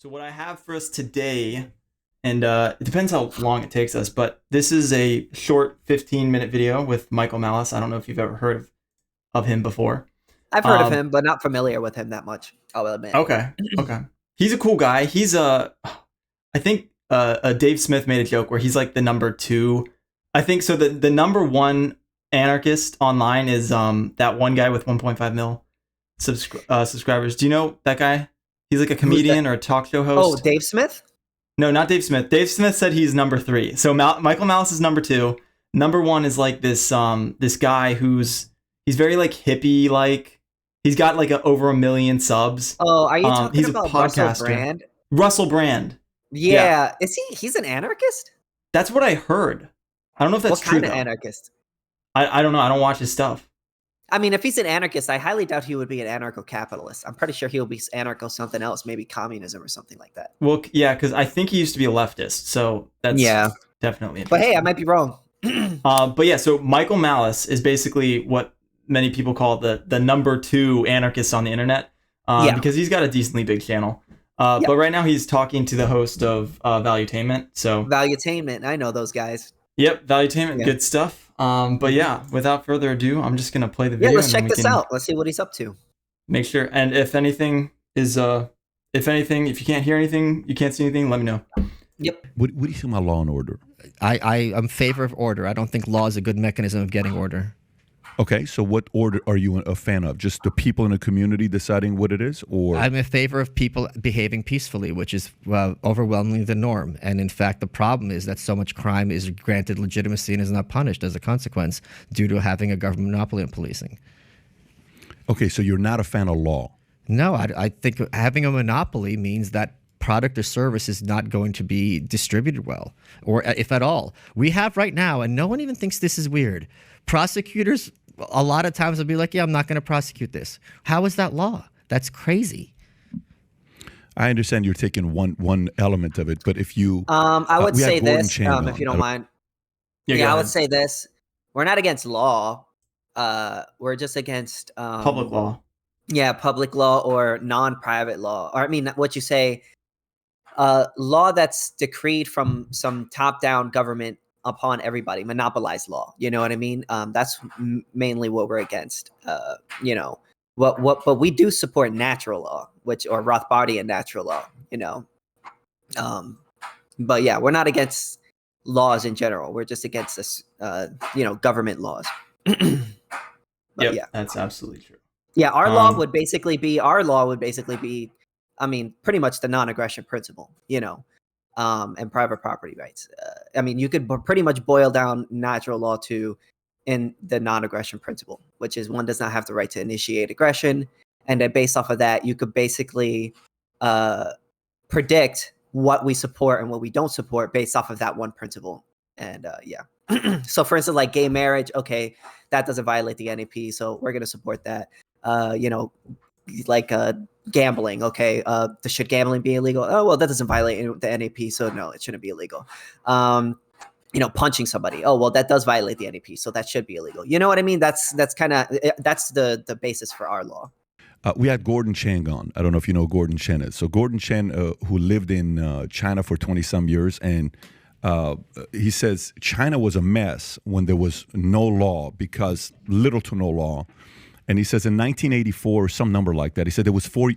So what I have for us today, and it depends how long it takes us, but this is a short 15-minute video with Michael Malice. I don't know if you've ever heard of him before. I've heard of him, but not familiar with him that much, I'll admit. Okay. He's a cool guy. He's I think Dave Smith made a joke where he's like the number two. I think so. The number one anarchist online is that one guy with 1.5 mil subscribers. Do you know that guy? He's like a comedian or a talk show host. Oh, Dave Smith? No, not Dave Smith. Dave Smith said he's number three. So Michael Malice is number two. Number one is like this guy he's very like hippie like. He's got like over 1 million subs. Oh, are you talking he's about a podcaster. Russell Brand? Russell Brand. Yeah. Is he's an anarchist? That's what I heard. I don't know if that's true. What kind of anarchist? I don't know. I don't watch his stuff. I mean, if he's an anarchist, I highly doubt he would be an anarcho-capitalist. I'm pretty sure he'll be anarcho something else, maybe communism or something like that. Well, yeah, because I think he used to be a leftist, so that's definitely interesting. But hey, I might be wrong. But yeah, so Michael Malice is basically what many people call the number two anarchist on the internet, because he's got a decently big channel. But right now he's talking to the host of Valuetainment. So Valuetainment, I know those guys. Yep, Valuetainment, good stuff. But yeah, without further ado, I'm just gonna play the video. Yeah, let's check this out. Let's see what he's up to. Make sure, and if you can't hear anything, you can't see anything, let me know. Yep. What do you think about law and order? I am in favor of order. I don't think law is a good mechanism of getting order. Okay, so what order are you a fan of? Just the people in a community deciding what it is, or I'm in favor of people behaving peacefully, which is overwhelmingly the norm. And in fact, the problem is that so much crime is granted legitimacy and is not punished as a consequence due to having a government monopoly on policing. Okay, so you're not a fan of law? No, I think having a monopoly means that product or service is not going to be distributed well, or if at all. We have right now, and no one even thinks this is weird, prosecutors a lot of times will be like, yeah, I'm not going to prosecute this. How is that law? That's crazy. I understand you're taking one element of it, but if you... I would say this, if you don't mind. Yeah, I would say this. We're not against law. We're just against... public law. Yeah, public law or non-private law. Or I mean, what you say, law that's decreed from some top-down government upon everybody, monopolized law. You know what I mean? That's mainly what we're against. But we do support natural law, or Rothbardian natural law. But yeah, we're not against laws in general. We're just against this, government laws. Yeah, that's absolutely true. Yeah, our law would basically be. I mean, pretty much the non-aggression principle. And private property rights. I mean, you could pretty much boil down natural law in the non-aggression principle, which is one does not have the right to initiate aggression. And then based off of that, you could basically predict what we support and what we don't support based off of that one principle. And so for instance, like gay marriage, okay, that doesn't violate the NAP, so we're going to support that. Gambling, okay, should gambling be illegal? Oh, well, that doesn't violate the NAP, so no, it shouldn't be illegal. Punching somebody, oh, well, that does violate the NAP, so that should be illegal. You know what I mean? That's the basis for our law. We had Gordon Chang on. I don't know if you know who Gordon Chen is. So Gordon Chen, who lived in China for 20-some years, and he says China was a mess when there was no law, because little to no law. And he says in 1984, some number like that, he said there was 4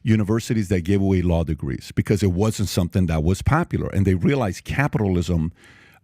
universities that gave away law degrees because it wasn't something that was popular. And they realized capitalism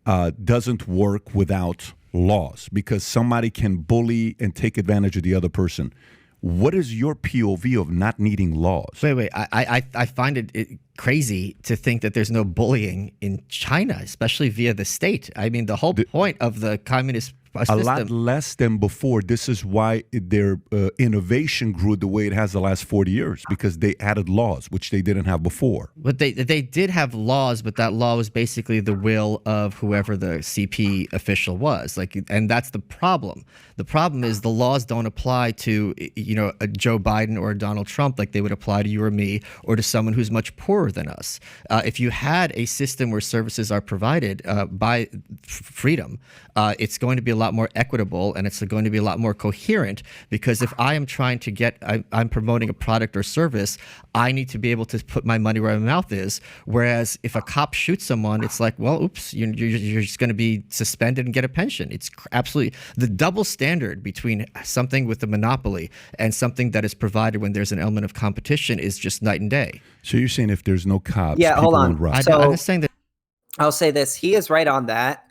doesn't work without laws, because somebody can bully and take advantage of the other person. What is your POV of not needing laws? Wait. I find it crazy to think that there's no bullying in China, especially via the state. I mean, the whole point of the communist system. A lot less than before. This is why their innovation grew the way it has the last 40 years, because they added laws, which they didn't have before. But they did have laws, but that law was basically the will of whoever the CP official was. And that's the problem. The problem is the laws don't apply to, a Joe Biden or a Donald Trump like they would apply to you or me, or to someone who's much poorer than us. If you had a system where services are provided by freedom, it's going to be a lot lot more equitable and it's going to be a lot more coherent, because if I am trying to I'm promoting a product or service, I need to be able to put my money where my mouth is. Whereas if a cop shoots someone, it's like, well, oops, you're just going to be suspended and get a pension. It's absolutely the double standard between something with a monopoly and something that is provided when there's an element of competition is just night and day. So you're saying if there's no cops, Yeah, people hold on. won't riot. So- I'm just saying that I'll say this: he is right on that,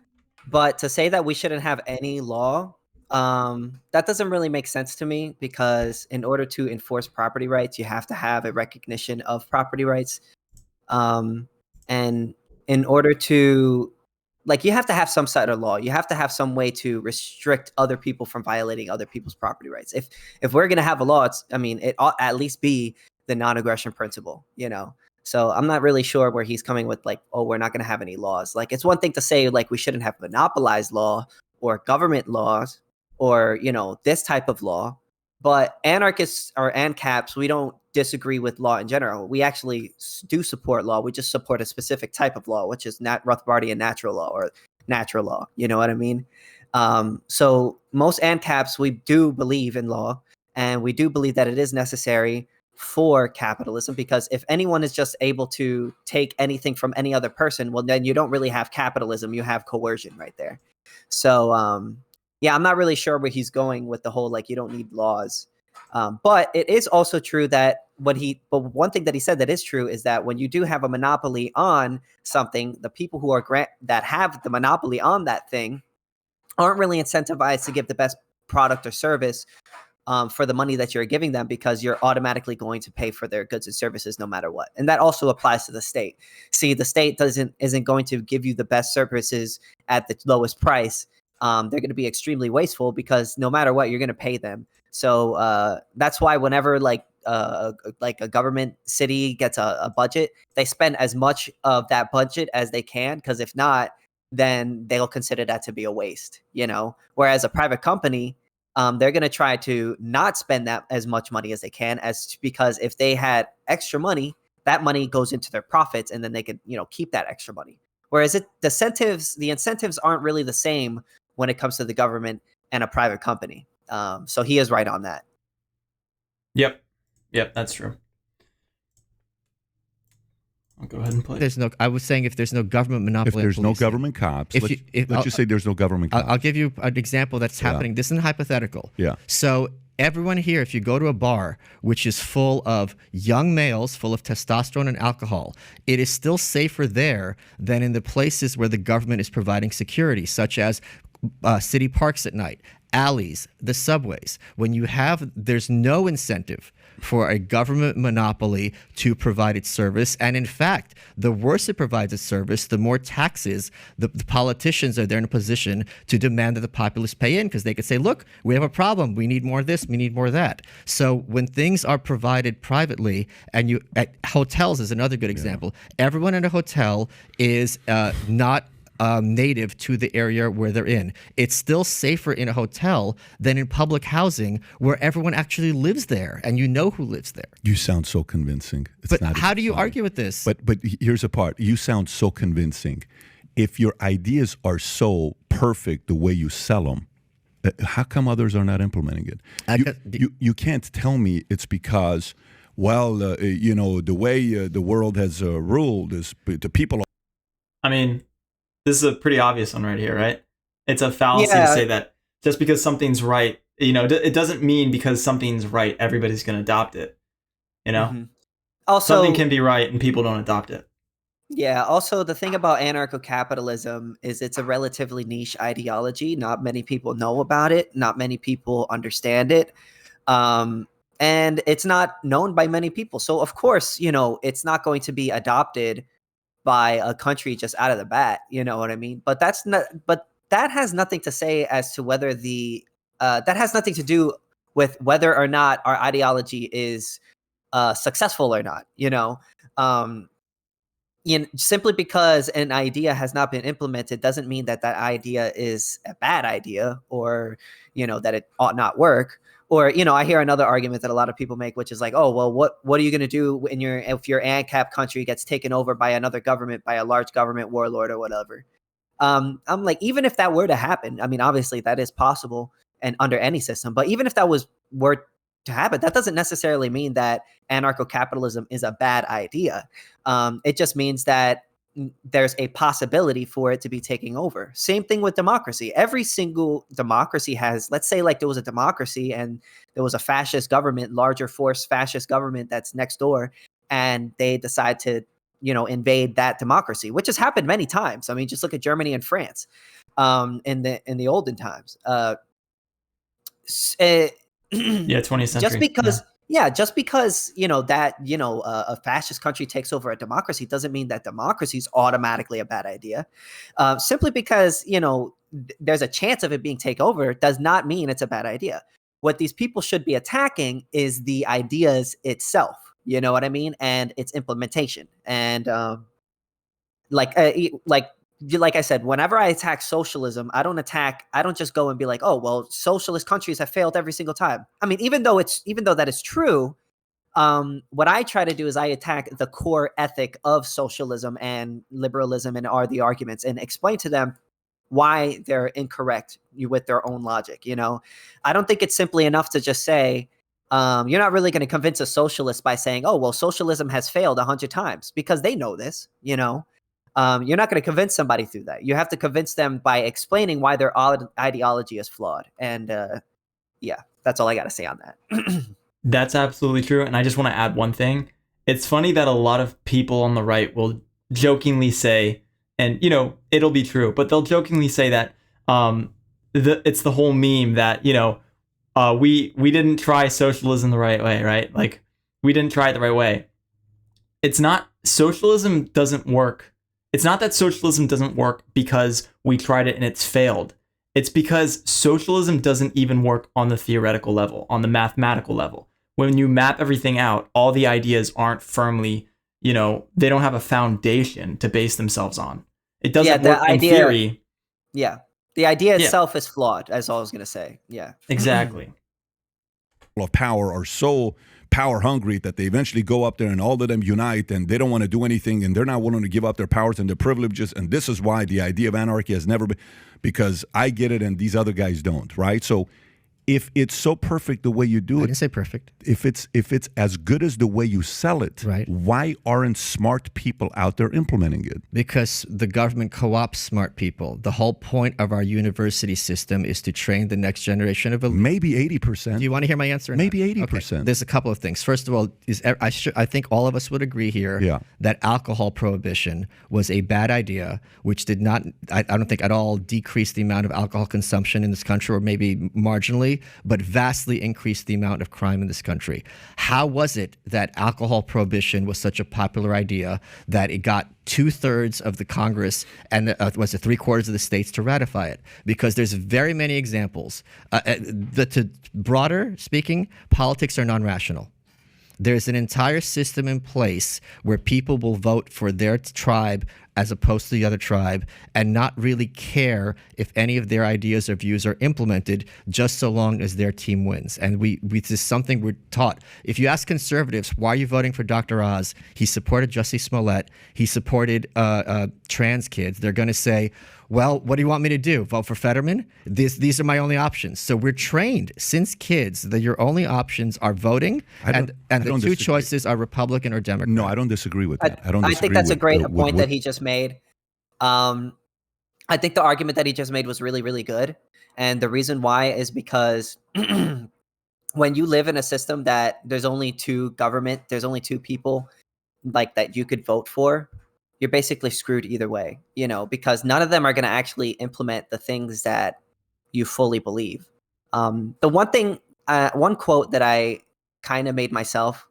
but to say that we shouldn't have any law, that doesn't really make sense to me, because in order to enforce property rights, you have to have a recognition of property rights, and in order to, like, you have to have some sort of law. You have to have some way to restrict other people from violating other people's property rights. If we're gonna have a law, it ought at least be the non-aggression principle, you know. So I'm not really sure where he's coming with, like, oh, we're not going to have any laws. Like, it's one thing to say, like, we shouldn't have monopolized law or government laws or, you know, this type of law. But anarchists or ANCAPs, we don't disagree with law in general. We actually do support law. We just support a specific type of law, which is Rothbardian natural law or natural law. You know what I mean? So most ANCAPs, we do believe in law, and we do believe that it is necessary for capitalism, because if anyone is just able to take anything from any other person, well, then you don't really have capitalism, you have coercion right there. So yeah, I'm not really sure where he's going with the whole, like, you don't need laws, but it is also true that but one thing that he said that is true is that when you do have a monopoly on something, the people who are that have the monopoly on that thing aren't really incentivized to give the best product or service for the money that you're giving them, because you're automatically going to pay for their goods and services no matter what. And that also applies to the state. See, the state isn't going to give you the best services at the lowest price. They're going to be extremely wasteful, because no matter what, you're going to pay them. So that's why whenever like a government city gets a budget, they spend as much of that budget as they can, because if not, then they'll consider that to be a waste, you know. Whereas a private company, they're going to try to not spend that as much money as they can, because if they had extra money, that money goes into their profits, and then they could, you know, keep that extra money. Whereas the incentives aren't really the same when it comes to the government and a private company. So he is right on that. Yep, that's true. I'll go ahead and play. I was saying, if there's no government monopoly, If there's no government cops, let's just say there's no government cops. I'll give you an example that's happening. This isn't hypothetical. Yeah. So everyone here, if you go to a bar which is full of young males, full of testosterone and alcohol, it is still safer there than in the places where the government is providing security, such as city parks at night, alleys, the subways. There's no incentive for a government monopoly to provide its service. And in fact, the worse it provides its service, the more taxes the politicians are there in a position to demand that the populace pay in, because they could say, look, we have a problem. We need more of this. We need more of that. So when things are provided privately, and at hotels is another good example. Everyone in a hotel is not native to the area where they're in. It's still safer in a hotel than in public housing, where everyone actually lives there and you know who lives there. You sound so convincing. But how do you argue with this? But here's the part. You sound so convincing. If your ideas are so perfect the way you sell them, how come others are not implementing it? You can't tell me it's because, the way the world has ruled is the people. I mean, this is a pretty obvious one right here, right? It's a fallacy to say that just because something's right, it doesn't mean because something's right, everybody's going to adopt it. Mm-hmm. Also, something can be right and people don't adopt it. Yeah. Also, the thing about anarcho-capitalism is it's a relatively niche ideology. Not many people know about it. Not many people understand it. And it's not known by many people. So, of course, it's not going to be adopted by a country just out of the bat, you know what I mean? But that has nothing to say as to whether that has nothing to do with whether or not our ideology is successful or not, simply because an idea has not been implemented doesn't mean that idea is a bad idea, or that it ought not work. Or, I hear another argument that a lot of people make, which is like, oh, well, what are you going to do if your ANCAP country gets taken over by another government, by a large government warlord or whatever? I'm like, even if that were to happen, I mean, obviously that is possible and under any system, but even if that were to happen, that doesn't necessarily mean that anarcho-capitalism is a bad idea. It just means that there's a possibility for it to be taking over. Same thing with democracy. Every single democracy has, let's say like there was a democracy and there was a fascist government, larger force fascist government that's next door, and they decide to, invade that democracy, which has happened many times. I mean, just look at Germany and France in the olden times. Yeah, 20th century. Just because a fascist country takes over a democracy doesn't mean that democracy is automatically a bad idea. Simply because there's a chance of it being taken over does not mean it's a bad idea. What these people should be attacking is the ideas itself. You know what I mean? And its implementation. And like I said, whenever I attack socialism, I don't just go and be like, oh, well, socialist countries have failed every single time. I mean, even though that is true, what I try to do is I attack the core ethic of socialism and liberalism and are the arguments and explain to them why they're incorrect with their own logic. I don't think it's simply enough to just say, you're not really going to convince a socialist by saying, oh, well, socialism has failed 100 times, because they know this, you're not going to convince somebody through that. You have to convince them by explaining why their ideology is flawed. And yeah, that's all I got to say on that. That's absolutely true. And I just want to add one thing. It's funny that a lot of people on the right will jokingly say, and it'll be true, but they'll jokingly say that it's the whole meme that, we didn't try socialism the right way, right? Like, we didn't try it the right way. It's not, socialism doesn't work. It's not that socialism doesn't work because we tried it and it's failed. It's because socialism doesn't even work on the theoretical level, on the mathematical level. When you map everything out, all the ideas aren't firmly, they don't have a foundation to base themselves on. It doesn't work in theory. Yeah. The idea itself is flawed, as I was going to say. Yeah. Exactly. Of power are so power hungry that they eventually go up there and all of them unite and they don't want to do anything and they're not willing to give up their powers and their privileges. And this is why the idea of anarchy has never been, because I get it and these other guys don't, right? So if it's so perfect the way you do it, I didn't say perfect. If it's as good as the way you sell it, right, why aren't smart people out there implementing it? Because the government co-opts smart people. The whole point of our university system is to train the next generation of elite. Maybe 80%. Do you want to hear my answer? Maybe 80%. Okay. There's a couple of things. First of all, I think all of us would agree here that alcohol prohibition was a bad idea, which did not, I don't think at all decrease the amount of alcohol consumption in this country, or maybe marginally, but vastly increased the amount of crime in this country. How was it that alcohol prohibition was such a popular idea that it got 2/3 of the Congress and was it 3/4 of the states to ratify it? Because there's very many examples. To broader speaking, politics are non-rational. There's an entire system in place where people will vote for their tribe as opposed to the other tribe and not really care if any of their ideas or views are implemented, just so long as their team wins. And this is something we're taught. If you ask conservatives, why are you voting for Dr. Oz? He supported Jussie Smollett. He supported trans kids. They're going to say, well, what do you want me to do? Vote for Fetterman? These are my only options. So we're trained since kids that your only options are voting, and the two choices are Republican or Democrat. No, I don't disagree with that. I think that's a great point that he just made. I think the argument that he just made was really, really good. And the reason why is because when you live in a system that there's only two people like that you could vote for, you're basically screwed either way, because none of them are going to actually implement the things that you fully believe. The one quote that I kind of made myself,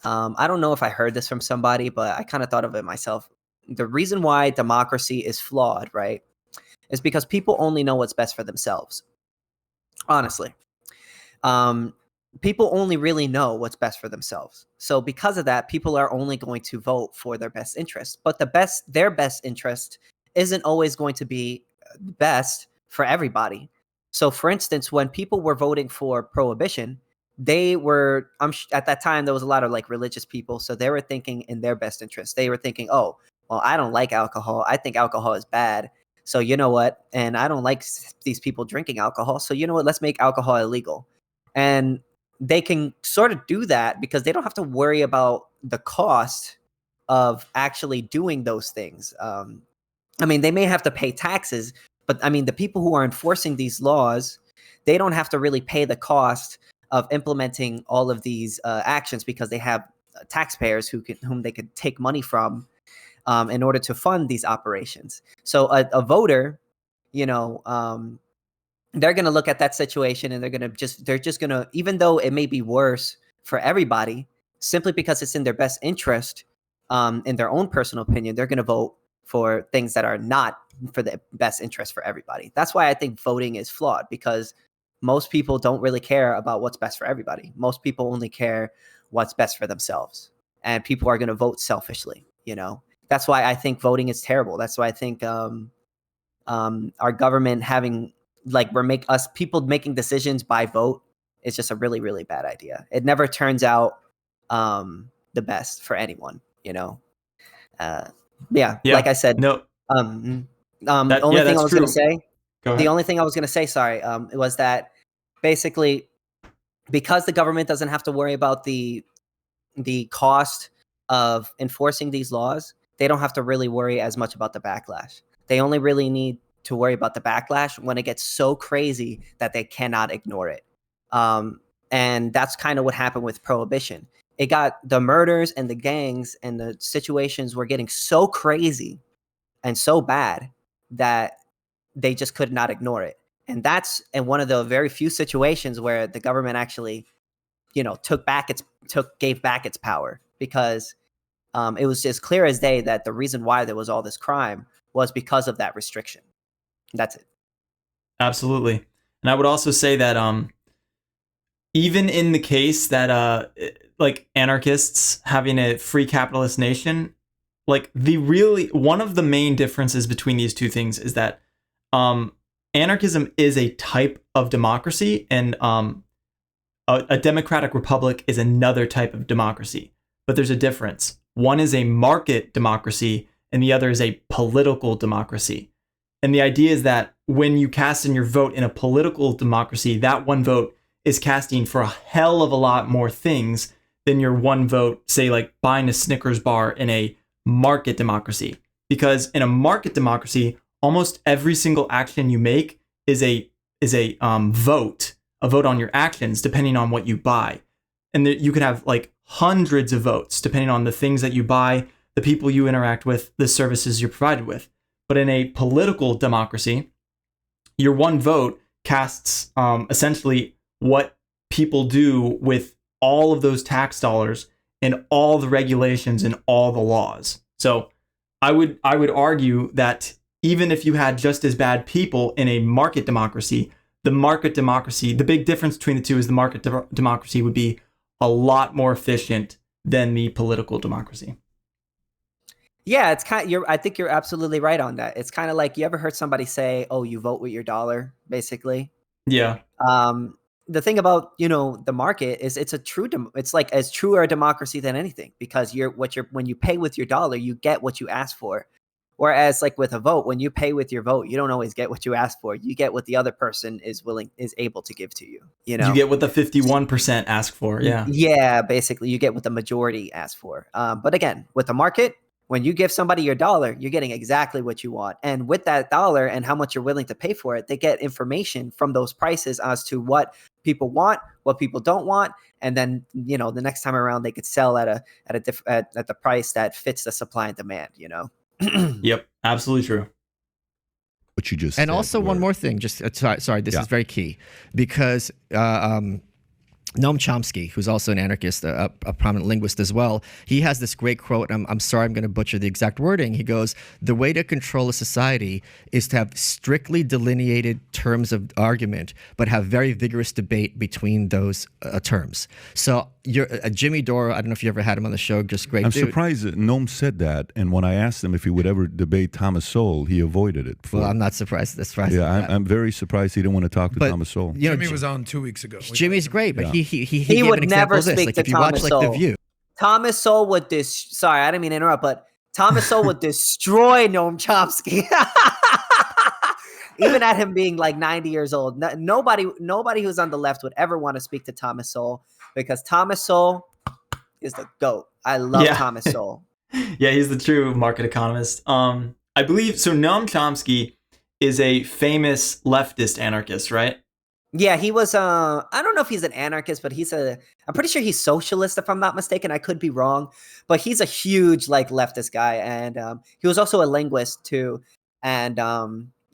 I don't know if I heard this from somebody, but I kind of thought of it myself. The reason why democracy is flawed, right, is because people only know what's best for themselves. Honestly. People only really know what's best for themselves. So because of that, people are only going to vote for their best interest. But their best interest isn't always going to be best for everybody. So for instance, when people were voting for prohibition, they were, at that time, there was a lot of like religious people. So they were thinking in their best interest. They were thinking, oh, well, I don't like alcohol. I think alcohol is bad. So you know what? And I don't like these people drinking alcohol. So you know what? Let's make alcohol illegal. And they can sort of do that because they don't have to worry about the cost of actually doing those things. I mean, they may have to pay taxes, but I mean, the people who are enforcing these laws, they don't have to really pay the cost of implementing all of these actions because they have taxpayers whom they could take money from in order to fund these operations. So a voter, you know, they're going to look at that situation and they're just going to, even though it may be worse for everybody, simply because it's in their best interest, in their own personal opinion, they're going to vote for things that are not for the best interest for everybody. That's why I think voting is flawed, because most people don't really care about what's best for everybody. Most people only care what's best for themselves, and people are going to vote selfishly. You know, that's why I think voting is terrible. That's why I think our government having people making decisions by vote is just a really, really bad idea. It never turns out the best for anyone. You know. Yeah, like I said, no. the only thing I was going to say, the only thing I was going to say, sorry, it was that basically because the government doesn't have to worry about the cost of enforcing these laws, they don't have to really worry as much about the backlash. They only really need to worry about the backlash when it gets so crazy that they cannot ignore it. And that's kind of what happened with Prohibition. It got the murders and the gangs and the situations were getting so crazy and so bad that they just could not ignore it. And that's in one of the very few situations where the government actually, you know, gave back its power, because it was just clear as day that the reason why there was all this crime was because of that restriction. That's it. Absolutely. And I would also say that even in the case that like anarchists having a free capitalist nation, like one of the main differences between these two things is that anarchism is a type of democracy, and a democratic republic is another type of democracy. But there's a difference. One is a market democracy and the other is a political democracy. And the idea is that when you cast in your vote in a political democracy, that one vote is casting for a hell of a lot more things than your one vote, say like buying a Snickers bar in a market democracy. Because in a market democracy, almost every single action you make is a vote on your actions, depending on what you buy. And you could have like hundreds of votes depending on the things that you buy, the people you interact with, the services you're provided with. But in a political democracy, your one vote casts essentially what people do with all of those tax dollars and all the regulations and all the laws. So I would argue that even if you had just as bad people in a market democracy, the big difference between the two is the market democracy would be a lot more efficient than the political democracy. Yeah, it's I think you're absolutely right on that. It's kind of like, you ever heard somebody say, "Oh, you vote with your dollar," basically. Yeah. The thing about, you know, the market is it's like as true a democracy than anything, because when you pay with your dollar, you get what you ask for. Whereas like with a vote, when you pay with your vote, you don't always get what you ask for. You get what the other person is able to give to you. You know, you get what the 51% ask for. Yeah. Yeah, basically, you get what the majority ask for. But again, with the market, when you give somebody your dollar, you're getting exactly what you want. And with that dollar and how much you're willing to pay for it, they get information from those prices as to what people want, what people don't want. And then, you know, the next time around, they could sell at the price that fits the supply and demand, you know? Yep. Absolutely true. What you just and said, also one more thing, just sorry, this is very key, because Noam Chomsky, who's also an anarchist, a prominent linguist as well, he has this great quote. I'm sorry, I'm going to butcher the exact wording. He goes, "The way to control a society is to have strictly delineated terms of argument, but have very vigorous debate between those terms." So you're Jimmy Dore, I don't know if you ever had him on the show, just great I'm dude. surprised that Noam said that, and when I asked him if he would ever debate Thomas Sowell, he avoided it. Well, I'm not surprised. That's surprising. Yeah, I'm very surprised he didn't want to talk to Thomas Sowell. You know, Jimmy was on 2 weeks ago. Jimmy's great, but Yeah. he He gave would an example never of this. speak Like to if you watch Thomas like The Sowell. View. Thomas Sowell would sorry, I didn't mean to interrupt, but Thomas Sowell would destroy Noam Chomsky. even at him being like 90 years old, nobody who's on the left would ever want to speak to Thomas Sowell, because Thomas Sowell is the GOAT. I love Thomas Sowell. Yeah, he's the true market economist. I believe so. Noam Chomsky is a famous leftist anarchist, right? Yeah, he was. I don't know if he's an anarchist, but I'm pretty sure he's socialist, if I'm not mistaken. I could be wrong, but he's a huge like leftist guy, and he was also a linguist too. And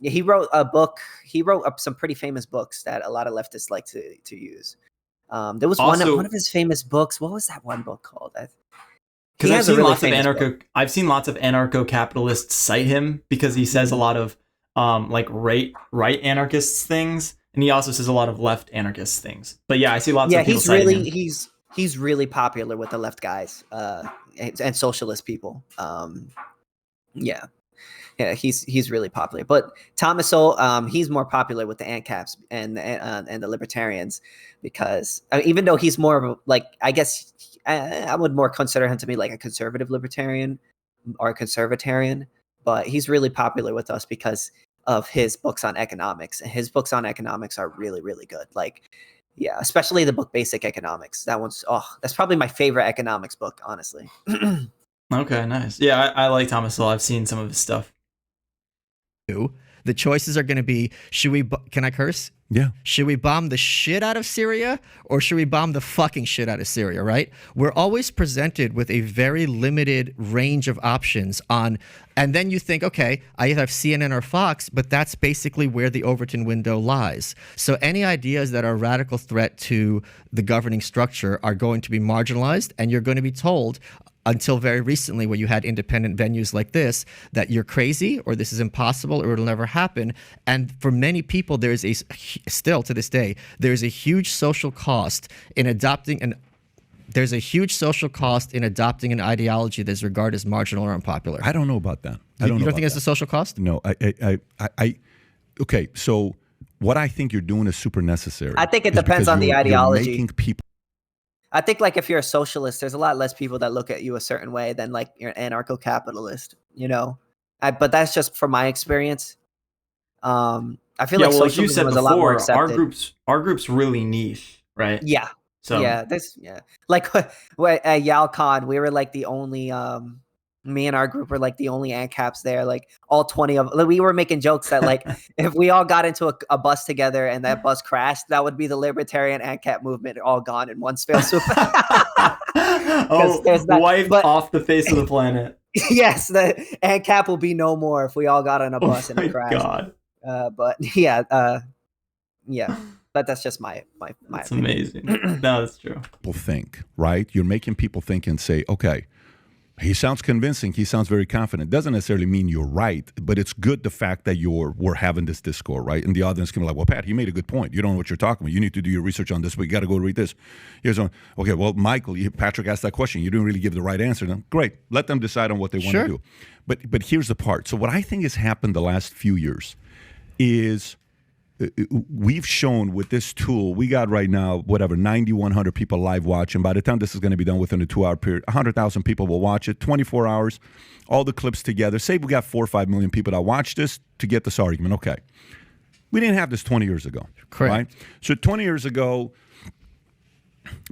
he wrote a book. He wrote up some pretty famous books that a lot of leftists like to use. There was one of his famous books. What was that one book called? Because I've seen lots of anarcho-capitalists cite him because he says a lot of like right anarchists things, and he also says a lot of left anarchists things. But yeah, I see lots of people citing him. He's really popular with the left guys and socialist people. Yeah, he's really popular. But Thomas Sowell, he's more popular with the ANCAPs and the libertarians, because even though he's more of a, like, I guess I would more consider him to be like a conservative libertarian or a conservatarian, but he's really popular with us because of his books on economics. And his books on economics are really, really good. Like, yeah, especially the book Basic Economics. That's probably my favorite economics book, honestly. Okay, nice. Yeah, I like Thomas Sowell. I've seen some of his stuff. The choices are going to be, can I curse? Yeah. Should we bomb the shit out of Syria, or should we bomb the fucking shit out of Syria, right? We're always presented with a very limited range of options and then you think, okay, I either have CNN or Fox, but that's basically where the Overton window lies. So any ideas that are a radical threat to the governing structure are going to be marginalized, and you're going to be told, until very recently, where you had independent venues like this, that you're crazy, or this is impossible, or it'll never happen. And for many people, still to this day, there's a huge social cost in adopting an ideology that's regarded as marginal or unpopular. I don't know about that. You don't think it's a social cost? No, okay, so what I think you're doing is super necessary. I think it depends on the ideology. You're making people. I think like if you're a socialist, there's a lot less people that look at you a certain way than like you're an anarcho-capitalist, you know? But that's just from my experience. I feel like socialism you said was before, a lot more accepted. our group's really niche, right? Yeah. So like at YALCON, we were like the only me and our group were like the only ANCAPs there. Like all 20 of we were making jokes that like if we all got into a bus together and that bus crashed, that would be the libertarian ANCAP movement all gone in one fell swoop. Wiped off the face of the planet. Yes, the ANCAP will be no more if we all got on a bus and it crashed. God. But yeah. But that's just my That's amazing. No, that's true. People think, right? You're making people think and say, okay, he sounds convincing. He sounds very confident. Doesn't necessarily mean you're right, but it's good the fact that we're having this discourse, right? And the audience can be like, well, Pat, he made a good point. You don't know what you're talking about. You need to do your research on this. We got to go read this. Okay, well, Michael, Patrick asked that question. You didn't really give the right answer. Then great. Let them decide on what they want to do. But here's the part. So what I think has happened the last few years is we've shown with this tool, we got right now, 9,100 people live watching. By the time this is going to be done within a 2-hour period, 100,000 people will watch it, 24 hours, all the clips together. Say we got 4 or 5 million people that watch this to get this argument. Okay. We didn't have this 20 years ago. Correct. Right? So 20 years ago,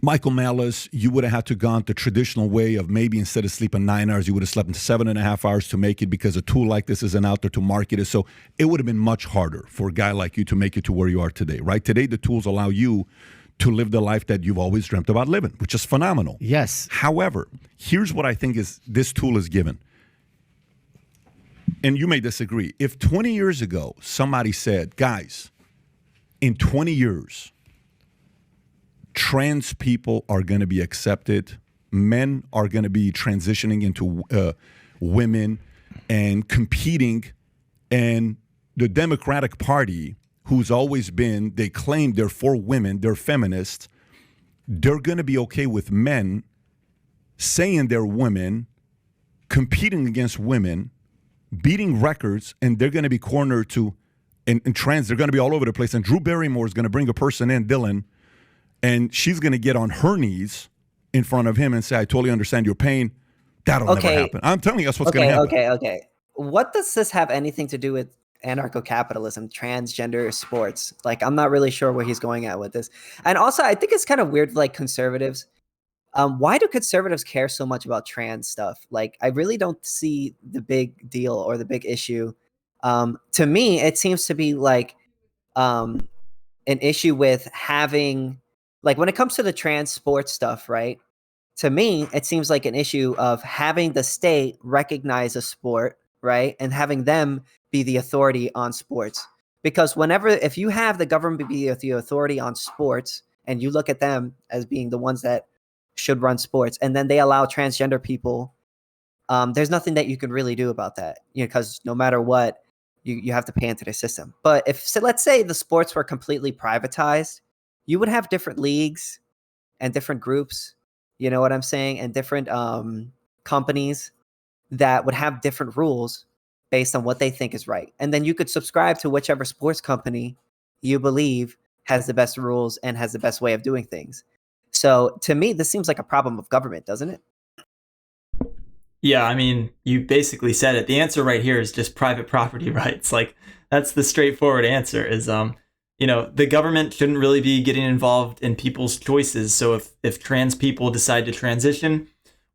Michael Malice, you would have had to gone the traditional way of maybe instead of sleeping 9 hours, you would have slept 7.5 hours to make it, because a tool like this isn't out there to market it. So it would have been much harder for a guy like you to make it to where you are today, right? Today, the tools allow you to live the life that you've always dreamt about living, which is phenomenal. Yes. However, here's what I think is this tool is given. And you may disagree. If 20 years ago, somebody said, guys, in 20 years, trans people are going to be accepted. Men are going to be transitioning into women and competing. And the Democratic Party, who's always been, they claim they're for women, they're feminists, they're going to be okay with men saying they're women, competing against women, beating records, and they're going to be cornered and trans, they're going to be all over the place. And Drew Barrymore is going to bring a person in, Dylan, and she's going to get on her knees in front of him and say, I totally understand your pain. That'll never happen. I'm telling you, that's what's going to happen. Okay. What does this have anything to do with anarcho-capitalism, transgender sports. Like, I'm not really sure where he's going at with this. And also, I think it's kind of weird, like conservatives. Why do conservatives care so much about trans stuff? Like, I really don't see the big deal or the big issue. To me, it seems to be like an issue with having, like, when it comes to the trans sports stuff, right? To me, it seems like an issue of having the state recognize a sport, right? And having them be the authority on sports. Because if you have the government be the authority on sports and you look at them as being the ones that should run sports, and then they allow transgender people, there's nothing that you can really do about that, because no matter what, you have to pay into the system. But let's say the sports were completely privatized, you would have different leagues and different groups, you know what I'm saying, and different companies that would have different rules based on what they think is right. And then you could subscribe to whichever sports company you believe has the best rules and has the best way of doing things. So to me, this seems like a problem of government, doesn't it? Yeah, I mean, you basically said it. The answer right here is just private property rights. Like, that's the straightforward answer is, the government shouldn't really be getting involved in people's choices. So if trans people decide to transition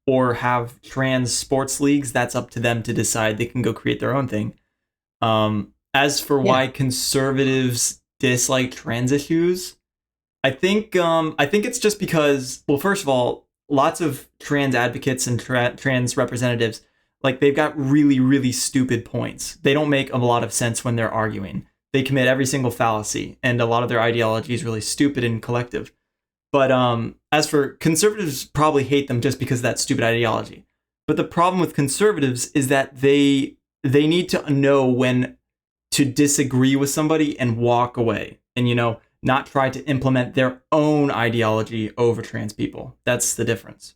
or have trans sports leagues, that's up to them to decide. They can go create their own thing. As for why conservatives dislike trans issues, I think it's just because, well, first of all, lots of trans advocates and trans representatives, like, they've got really, really stupid points. They don't make a lot of sense when they're arguing. They commit every single fallacy, and a lot of their ideology is really stupid and collective. But as for conservatives, probably hate them just because of that stupid ideology. But the problem with conservatives is that they need to know when to disagree with somebody and walk away, and not try to implement their own ideology over trans people. That's the difference.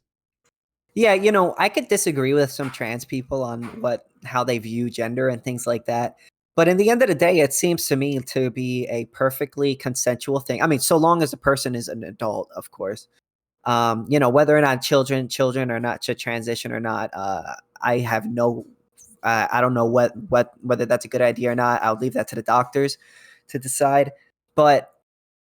Yeah, I could disagree with some trans people on how they view gender and things like that. But in the end of the day, it seems to me to be a perfectly consensual thing. I mean, so long as the person is an adult, of course. Whether or not children are not should transition or not, I have no, I don't know whether that's a good idea or not. I'll leave that to the doctors to decide. But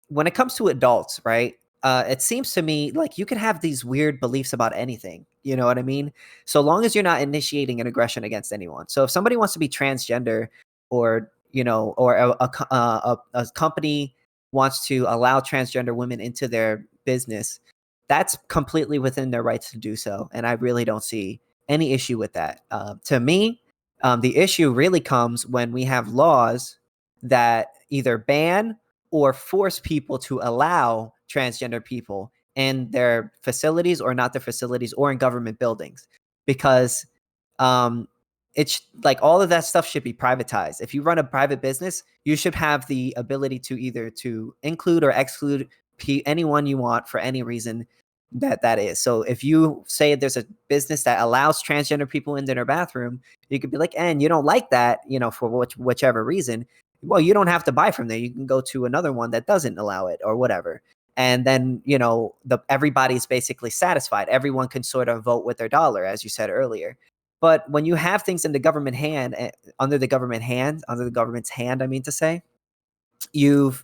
when it comes to adults, right? It seems to me like you can have these weird beliefs about anything. You know what I mean? So long as you're not initiating an aggression against anyone. So if somebody wants to be transgender, or a company wants to allow transgender women into their business, that's completely within their rights to do so. And I really don't see any issue with that. To me, the issue really comes when we have laws that either ban or force people to allow transgender people in their facilities or not their facilities or in government buildings, because it's like all of that stuff should be privatized. If you run a private business, you should have the ability to either to include or exclude anyone you want for any reason that is. So if you say there's a business that allows transgender people into their bathroom, you could be like, and you don't like that, for whichever reason, well, you don't have to buy from there. You can go to another one that doesn't allow it or whatever. And then, everybody's basically satisfied. Everyone can sort of vote with their dollar, as you said earlier. But when you have things in the government hand, under the government's hand, I mean to say, you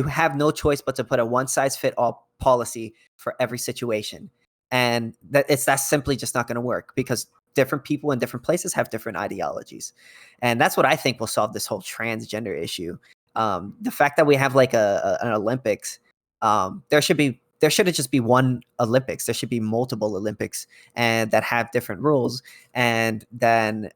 have no choice but to put a one-size-fit-all policy for every situation. And that's simply just not going to work, because different people in different places have different ideologies. And that's what I think will solve this whole transgender issue. The fact that we have like an Olympics, there shouldn't just be one Olympics. There should be multiple Olympics, and that have different rules. And then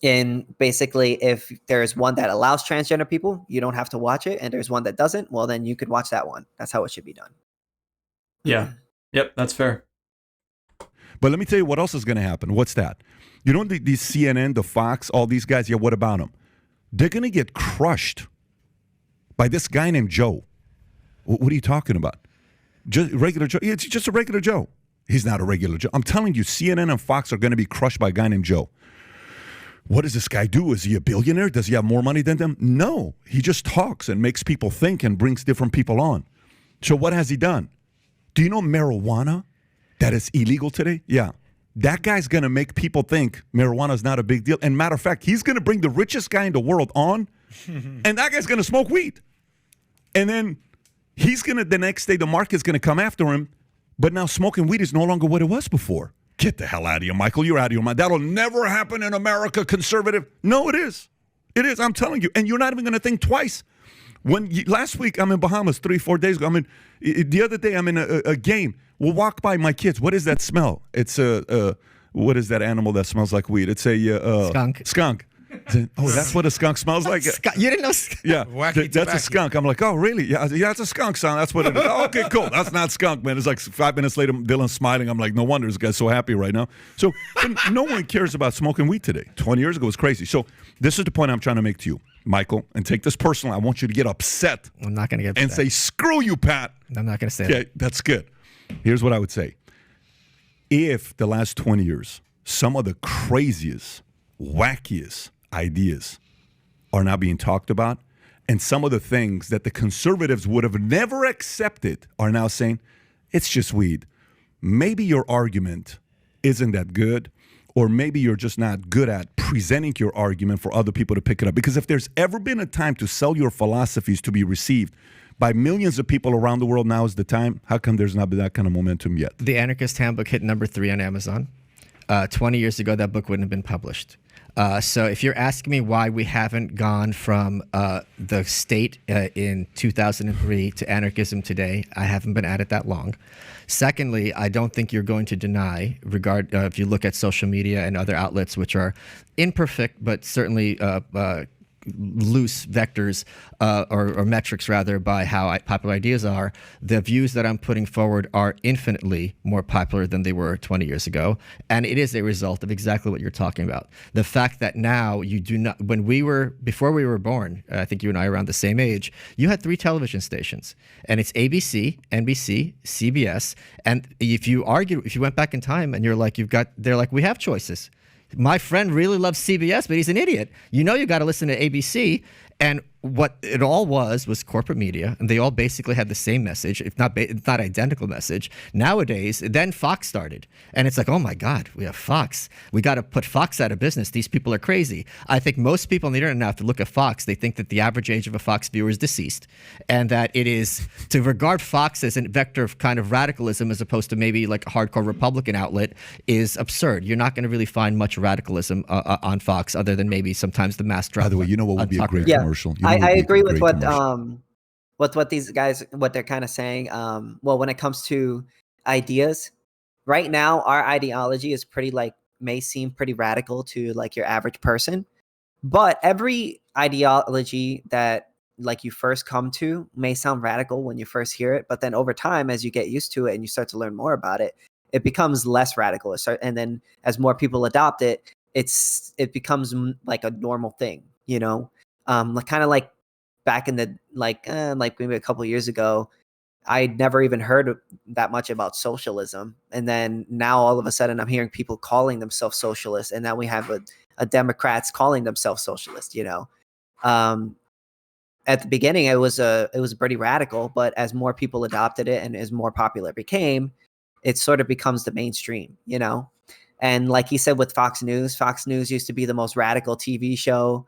in basically, if there's one that allows transgender people, you don't have to watch it. And there's one that doesn't, well, then you could watch that one. That's how it should be done. Yeah. Yep, that's fair. But let me tell you what else is going to happen. What's that? These CNN, the Fox, all these guys, yeah, what about them? They're going to get crushed by this guy named Joe. What are you talking about? Just regular Joe? It's just a regular Joe. He's not a regular Joe. I'm telling you, CNN and Fox are going to be crushed by a guy named Joe. What does this guy do? Is he a billionaire? Does he have more money than them? No. He just talks and makes people think and brings different people on. So what has he done? Do you know marijuana that is illegal today? Yeah. that guy's going to make people think marijuana is not a big deal. And matter of fact, he's going to bring the richest guy in the world on, and that guy's going to smoke weed. And then he's going to, the next day, the market's going to come after him. But now smoking weed is no longer what it was before. Get the hell out of here, Michael. You're out of your mind. That'll never happen in America, conservative. No, it is. It is. I'm telling you. And you're not even going to think twice. Last week, I'm in Bahamas 3-4 days ago. The other day, I'm in a game. We'll walk by my kids. What is that smell? It's what is that animal that smells like weed? It's a skunk. Skunk. Oh, that's what a skunk smells like? You didn't know? Yeah, that's a skunk. I'm like, oh, really? Yeah, it's a skunk, son. That's what it is. Oh, okay, cool. That's not skunk, man. It's like 5 minutes later, Dylan's smiling. I'm like, no wonder this guy's so happy right now. So no one cares about smoking weed today. 20 years ago, it was crazy. So this is the point I'm trying to make to you, Michael, and take this personally. I want you to get upset. I'm not going to get upset. And say, screw you, Pat. I'm not going to say that. Okay, that's good. Here's what I would say. If the last 20 years, some of the craziest, wackiest ideas are now being talked about, and some of the things that the conservatives would have never accepted are now saying, it's just weed. Maybe your argument isn't that good, or maybe you're just not good at presenting your argument for other people to pick it up. Because if there's ever been a time to sell your philosophies to be received by millions of people around the world, now is the time. How come there's not been that kind of momentum yet? The Anarchist Handbook hit number 3 on Amazon. 20 years ago, that book wouldn't have been published. So if you're asking me why we haven't gone from the state in 2003 to anarchism today, I haven't been at it that long. Secondly, I don't think you're going to deny, if you look at social media and other outlets, which are imperfect, but certainly loose vectors or metrics rather by how popular ideas are, the views that I'm putting forward are infinitely more popular than they were 20 years ago. And it is a result of exactly what you're talking about. The fact that now you do not, before we were born, I think you and I are around the same age, you had 3 television stations, and it's ABC, NBC, CBS. And if you went back in time and they're like, we have choices. My friend really loves CBS, but he's an idiot. You got to listen to ABC. And what it all was corporate media, and they all basically had the same message, if not identical message. Nowadays, then Fox started, and it's like, oh my God, we have Fox. We got to put Fox out of business. These people are crazy. I think most people on the internet now, if they look at Fox, they think that the average age of a Fox viewer is deceased, and that it is to regard Fox as a vector of kind of radicalism as opposed to maybe like a hardcore Republican outlet is absurd. You're not going to really find much radicalism on Fox, other than maybe sometimes the mass drop. By the way, you know what would be a great commercial? I agree with what these guys, what they're kind of saying. Well, when it comes to ideas, right now our ideology is may seem pretty radical to like your average person, but every ideology that like you first come to may sound radical when you first hear it, but then over time, as you get used to it and you start to learn more about it, it becomes less radical. And then as more people adopt it, it becomes like a normal thing, kind of like back in the like maybe a couple of years ago, I'd never even heard that much about socialism, and then now all of a sudden I'm hearing people calling themselves socialists, and now we have a Democrats calling themselves socialist. At the beginning it was pretty radical, but as more people adopted it and as more popular it became, it sort of becomes the mainstream. And like he said with Fox News used to be the most radical TV show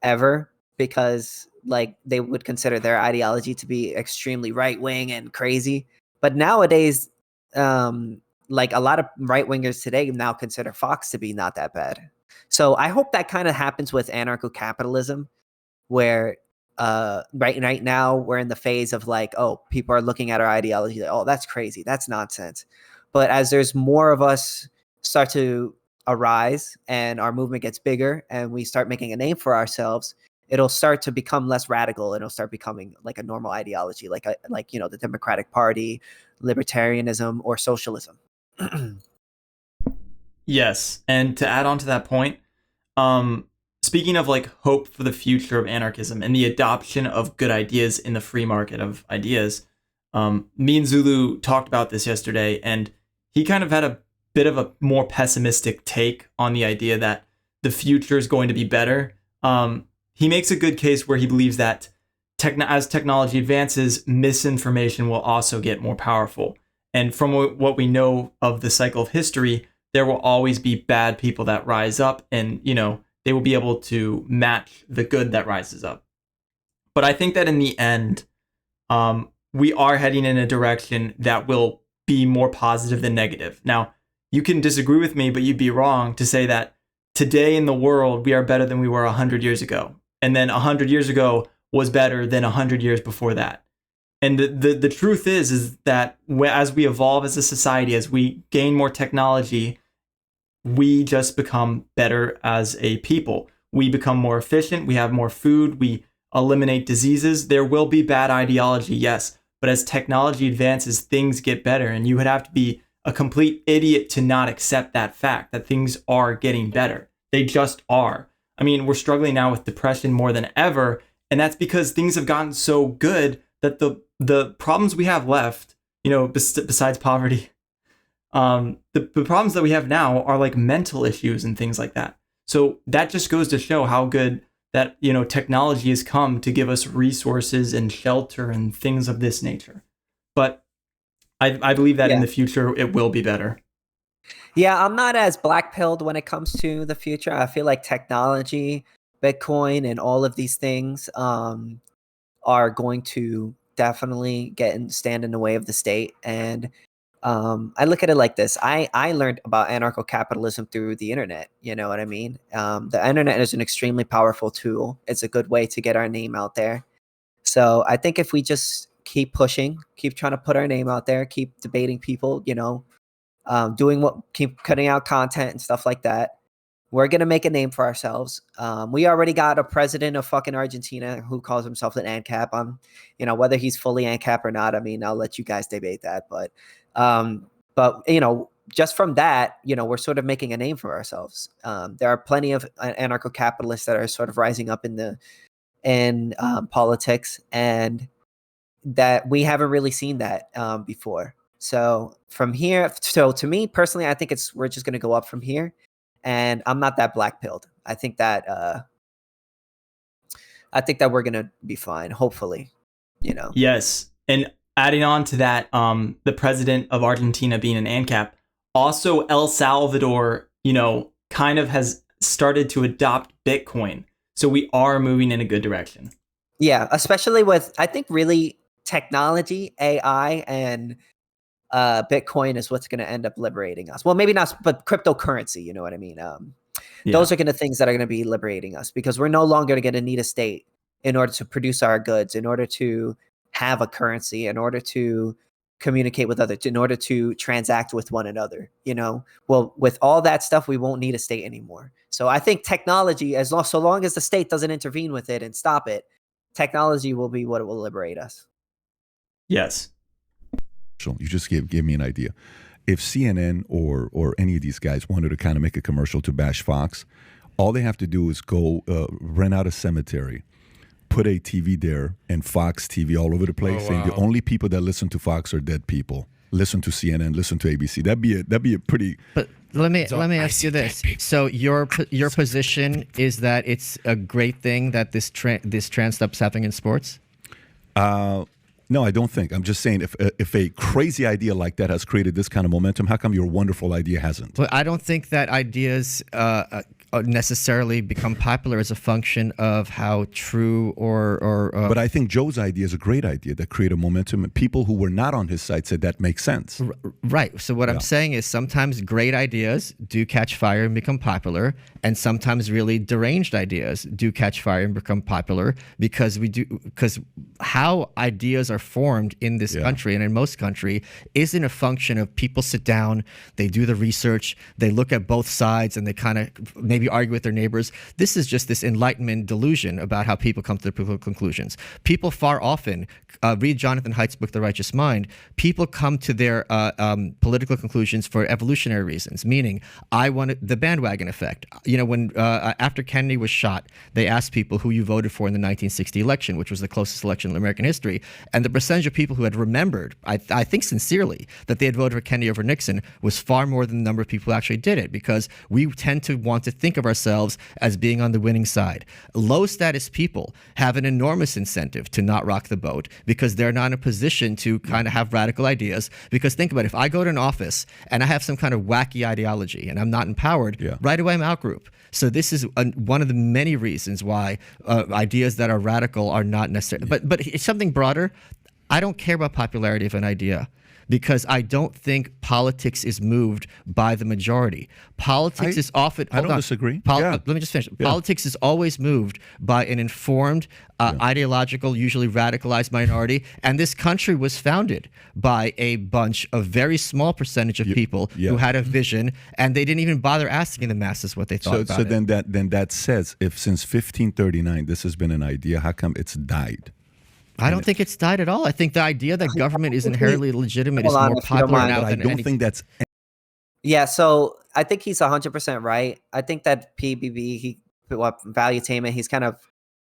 ever, because like they would consider their ideology to be extremely right wing and crazy. But nowadays, like a lot of right wingers today now consider Fox to be not that bad. So I hope that kind of happens with anarcho-capitalism, where right now we're in the phase of like, oh, people are looking at our ideology like, oh, that's crazy, that's nonsense. But as there's more of us start to arise and our movement gets bigger and we start making a name for ourselves, it'll start to become less radical. It'll start becoming like a normal ideology, like the Democratic Party, libertarianism, or socialism. Yes, and to add on to that point, speaking of like hope for the future of anarchism and the adoption of good ideas in the free market of ideas, me and Zulu talked about this yesterday, and he kind of had a bit of a more pessimistic take on the idea that the future is going to be better. He makes a good case where he believes that as technology advances, misinformation will also get more powerful. And from what we know of the cycle of history, there will always be bad people that rise up, and they will be able to match the good that rises up. But I think that in the end, we are heading in a direction that will be more positive than negative. Now, you can disagree with me, but you'd be wrong to say that today in the world, we are better than we were 100 years ago. And then 100 years ago was better than 100 years before that. And the truth is that as we evolve as a society, as we gain more technology, we just become better as a people. We become more efficient. We have more food. We eliminate diseases. There will be bad ideology, yes. But as technology advances, things get better. And you would have to be a complete idiot to not accept that fact that things are getting better. They just are. I mean, we're struggling now with depression more than ever. And that's because things have gotten so good that the problems we have left, besides poverty, the problems that we have now are like mental issues and things like that. So that just goes to show how good that, technology has come to give us resources and shelter and things of this nature. But I believe that in the future, it will be better. Yeah, I'm not as black-pilled when it comes to the future. I feel like technology, Bitcoin, and all of these things are going to definitely stand in the way of the state. And I look at it like this. I learned about anarcho-capitalism through the internet. You know what I mean? The internet is an extremely powerful tool. It's a good way to get our name out there. So I think if we just keep pushing, keep trying to put our name out there, keep debating people, keep cutting out content and stuff like that, we're going to make a name for ourselves. We already got a president of fucking Argentina who calls himself an ANCAP. Whether he's fully ANCAP or not, I mean, I'll let you guys debate that. But just from that, we're sort of making a name for ourselves. There are plenty of anarcho-capitalists that are sort of rising up in politics, and that we haven't really seen that before. So from here, to me personally, I think we're just going to go up from here, and I'm not that black-pilled. I think that we're going to be fine, hopefully. Yes, and adding on to that, the president of Argentina being an ANCAP, also El Salvador, kind of has started to adopt Bitcoin. So we are moving in a good direction. Yeah, especially with, I think, really technology, AI, and Bitcoin is what's going to end up liberating us. Well, maybe not, but cryptocurrency, you know what I mean? Those are going to things that are going to be liberating us, because we're no longer going to need a state in order to produce our goods, in order to have a currency, in order to communicate with others, in order to transact with one another. Well, with all that stuff, we won't need a state anymore. So I think technology, so long as the state doesn't intervene with it and stop it, technology will be what will liberate us. Yes. You just gave me an idea. If CNN or any of these guys wanted to kind of make a commercial to bash Fox, all they have to do is go rent out a cemetery, put a TV there, and Fox TV all over the place, saying the only people that listen to Fox are dead people. Listen to CNN, listen to ABC. That'd be a pretty. But let me ask you this. So your position is that it's a great thing that this trend stops happening in sports? No, I don't think. I'm just saying, if a crazy idea like that has created this kind of momentum, how come your wonderful idea hasn't? But I don't think that ideas necessarily become popular as a function of how true or But I think Joe's idea is a great idea that created momentum, and people who were not on his side said that makes sense. Right. So what I'm saying is sometimes great ideas do catch fire and become popular, and sometimes really deranged ideas do catch fire and become popular because how ideas are formed in this country and in most country isn't a function of people sit down, they do the research, they look at both sides, and they kind of maybe argue with their neighbors. This is just this Enlightenment delusion about how people come to their conclusions. People far often, read Jonathan Haidt's book, The Righteous Mind, people come to their political conclusions for evolutionary reasons, meaning I wanted the bandwagon effect. When after Kennedy was shot, they asked people who you voted for in the 1960 election, which was the closest election in American history, and the percentage of people who had remembered, I think sincerely, that they had voted for Kennedy over Nixon was far more than the number of people who actually did it, because we tend to want to think think of ourselves as being on the winning side. Low status people have an enormous incentive to not rock the boat because they're not in a position to kind of have radical ideas. Because think about it, if I go to an office and I have some kind of wacky ideology and I'm not empowered, right away I'm out group. So this is one of the many reasons why ideas that are radical are not necessary. But it's something broader. I don't care about popularity of an idea, because I don't think politics is moved by the majority. Politics is often... I don't disagree. Let me just finish. Politics is always moved by an informed, ideological, usually radicalized minority. And this country was founded by a bunch of very small percentage of people who had a vision, and they didn't even bother asking the masses what they thought about it. Then that says, if since 1539 this has been an idea, how come it's died? I don't think it's died at all. I think the idea that government is inherently legitimate is more popular now than I don't think that's... Yeah, so I think he's 100% right. I think that PBB, Valuetainment, he's kind of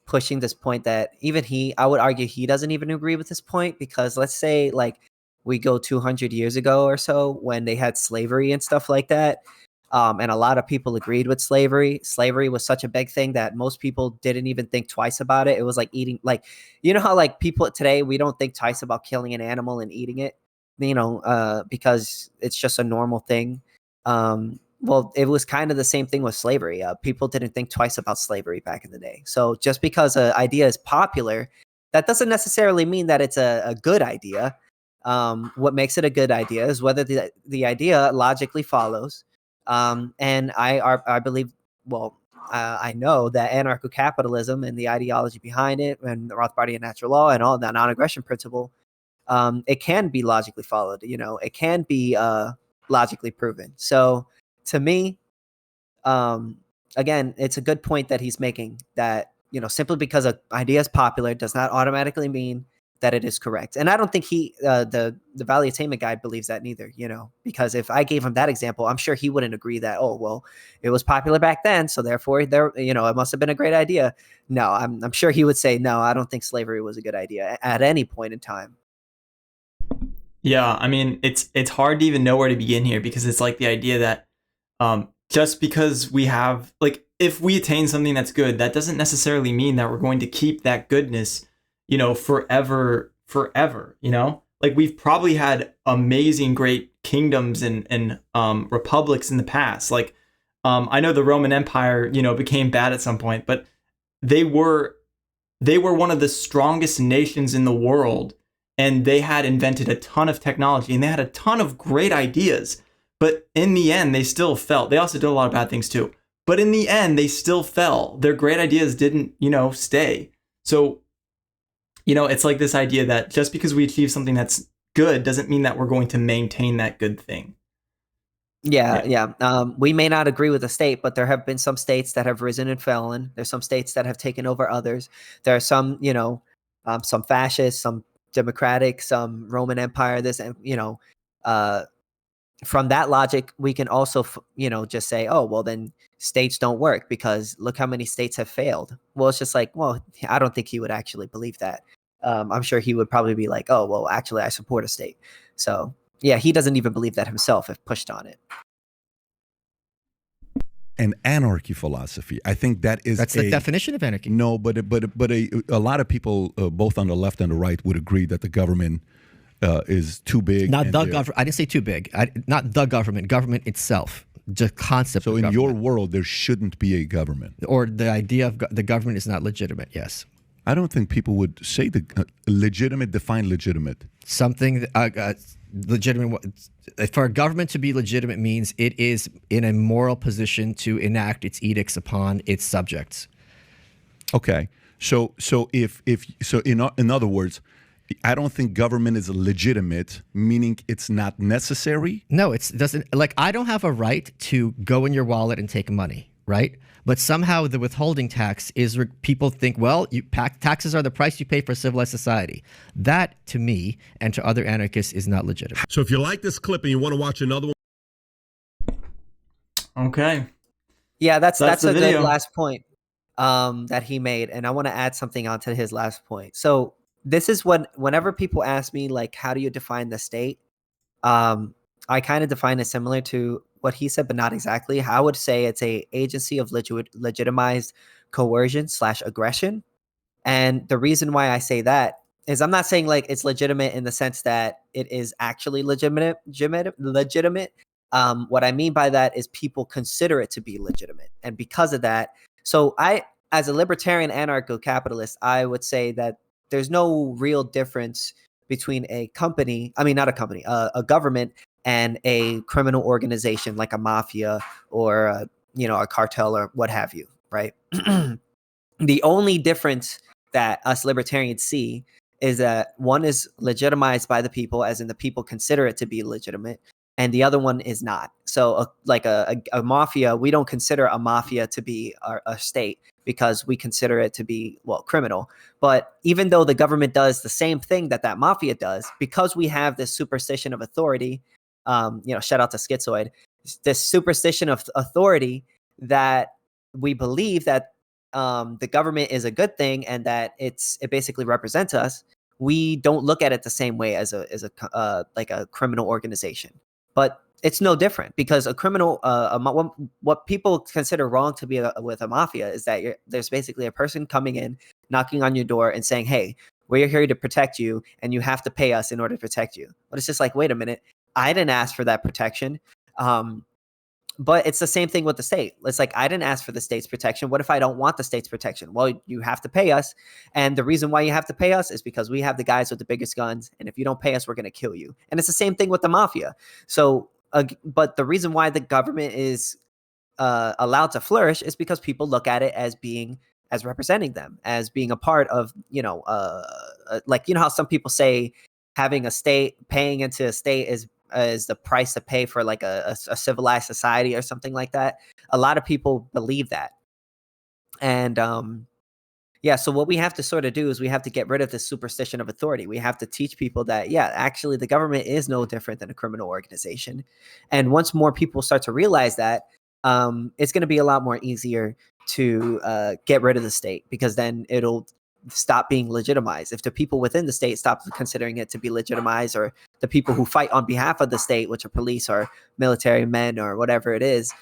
pushing this point that even I would argue he doesn't even agree with this point, because let's say like we go 200 years ago or so when they had slavery and stuff like that. And a lot of people agreed with slavery. Slavery was such a big thing that most people didn't even think twice about it. It was like eating, like, you know how like people today, we don't think twice about killing an animal and eating it, because it's just a normal thing. Well, it was kind of the same thing with slavery. People didn't think twice about slavery back in the day. So just because an idea is popular, that doesn't necessarily mean that it's a good idea. What makes it a good idea is whether the idea logically follows. And I believe, I know that anarcho-capitalism and the ideology behind it, and the Rothbardian natural law and all that non-aggression principle, it can be logically followed. It can be logically proven. So to me, again, it's a good point that he's making, that simply because an idea is popular does not automatically mean that it is correct. And I don't think the Valuetainment guy believes that neither, because if I gave him that example, I'm sure he wouldn't agree that, oh, well, it was popular back then, so therefore it must have been a great idea. No, I'm sure he would say, no, I don't think slavery was a good idea at any point in time. Yeah, I mean, it's hard to even know where to begin here, because it's like the idea that just because we have, like, if we attain something that's good, that doesn't necessarily mean that we're going to keep that goodness forever, like we've probably had amazing, great kingdoms and republics in the past. Like, I know the Roman Empire, became bad at some point, but they were one of the strongest nations in the world, and they had invented a ton of technology, and they had a ton of great ideas. But in the end, they still fell. They also did a lot of bad things too. But in the end, they still fell. Their great ideas didn't, stay. So, it's like this idea that just because we achieve something that's good doesn't mean that we're going to maintain that good thing. Yeah. We may not agree with the state, but there have been some states that have risen and fallen. There's some states that have taken over others. There are some, some fascist, some democratic, some Roman Empire, this, and, from that logic, we can also, just say, oh, well, then states don't work because look how many states have failed. Well, it's just like, well, I don't think he would actually believe that. I'm sure he would probably be like, oh, well, actually, I support a state. So, yeah, he doesn't even believe that himself if pushed on it. An anarchy philosophy. I think that's the definition of anarchy. No, but a lot of people, both on the left and the right, would agree that the government is too big. Not the government. I didn't say too big. Not the government. Government itself. Just concept. So in your world, there shouldn't be a government, or the idea of the government is not legitimate. Yes. I don't think people would say the legitimate. Define legitimate. Something legitimate. For a government to be legitimate means it is in a moral position to enact its edicts upon its subjects. Okay. So in other words, I don't think government is legitimate, meaning it's not necessary. No, it doesn't. Like, I don't have a right to go in your wallet and take money, right? But somehow the withholding tax is, people think, well, taxes are the price you pay for civilized society. That, to me and to other anarchists, is not legitimate. So if you like this clip and you want to watch another one. Okay. Yeah, that's a video. good last point that he made. And I want to add something onto his last point. So this is whenever people ask me, like, how do you define the state? I kind of define it similar to what he said, but not exactly. I would say it's a agency of legitimized coercion / aggression. And the reason why I say that is I'm not saying like it's legitimate in the sense that it is actually legitimate. What I mean by that is people consider it to be legitimate. And because of that, so as a libertarian anarcho-capitalist, I would say that there's no real difference between a company, I mean, not a company, a government and a criminal organization like a mafia or, a cartel or what have you, right? The only difference that us libertarians see is that one is legitimized by the people, as in the people consider it to be legitimate, and the other one is not. So, like a mafia, we don't consider a mafia to be a state because we consider it to be, well, criminal. But even though the government does the same thing that mafia does, because we have this superstition of authority, shout out to Schizoid, this superstition of authority that we believe that the government is a good thing and that it basically represents us. We don't look at it the same way as like a criminal organization, but it's no different because a criminal, what people consider wrong to be with a mafia is that there's basically a person coming in, knocking on your door and saying, "Hey, we're here to protect you, and you have to pay us in order to protect you." But it's just like, wait a minute, I didn't ask for that protection. But it's the same thing with the state. It's like, I didn't ask for the state's protection. What if I don't want the state's protection? Well, you have to pay us. And the reason why you have to pay us is because we have the guys with the biggest guns. And if you don't pay us, we're going to kill you. And it's the same thing with the mafia. So, but the reason why the government is allowed to flourish is because people look at it as representing them, as being a part of, like, how some people say having a state, paying into a state is the price to pay for like a civilized society or something like that. A lot of people believe that. And so what we have to sort of do is we have to get rid of this superstition of authority. We have to teach people that, actually the government is no different than a criminal organization. And once more people start to realize that, it's going to be a lot more easier to get rid of the state, because then it'll stop being legitimized. If the people within the state stop considering it to be legitimized, or the people who fight on behalf of the state, which are police or military men or whatever it is,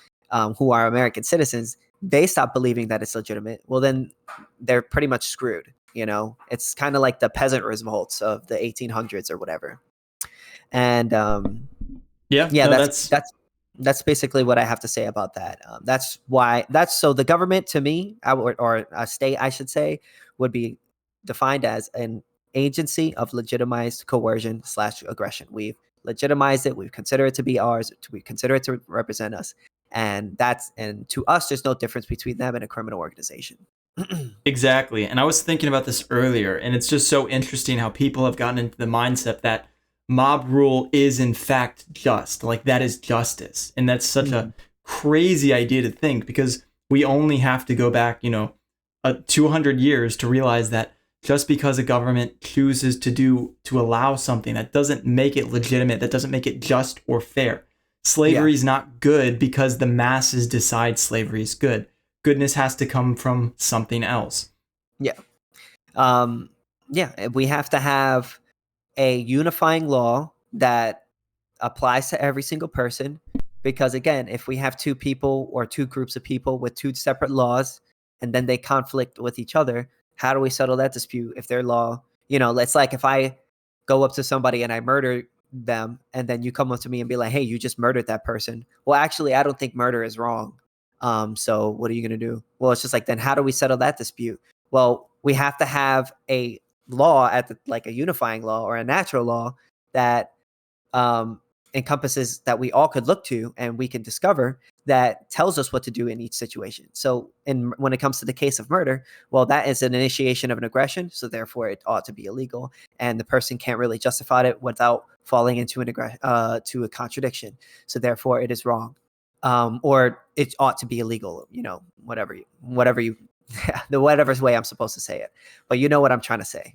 who are American citizens, they stop believing that it's legitimate, well, then they're pretty much screwed. It's kind of like the peasant revolts of the 1800s or whatever. And that's basically what I have to say about that. So the government, to me, or a state, I should say, would be defined as an agency of legitimized coercion / aggression. We've legitimized it. We consider it to be ours. We consider it to represent us. And to us, there's no difference between them and a criminal organization. Exactly. And I was thinking about this earlier, and it's just so interesting how people have gotten into the mindset that mob rule is in fact just, like that is justice. And that's such a crazy idea to think, because we only have to go back, 200 years to realize that just because a government chooses to allow something, that doesn't make it legitimate, that doesn't make it just or fair. Slavery is not good because the masses decide slavery is good. Goodness has to come from something else. We have to have a unifying law that applies to every single person, because again, if we have two people or two groups of people with two separate laws and then they conflict with each other, how do we settle that dispute if their law, it's like if I go up to somebody and I murder them, and then you come up to me and be like, "Hey, you just murdered that person." Well, actually, I don't think murder is wrong. So what are you going to do? Well, it's just like, then how do we settle that dispute? Well, we have to have a law like a unifying law or a natural law that encompasses, that we all could look to and we can discover, that tells us what to do in each situation. So when it comes to the case of murder, well, that is an initiation of an aggression, so therefore it ought to be illegal, and the person can't really justify it without falling into to a contradiction, so therefore it is wrong, or it ought to be illegal, whatever way I'm supposed to say it, but you know what I'm trying to say.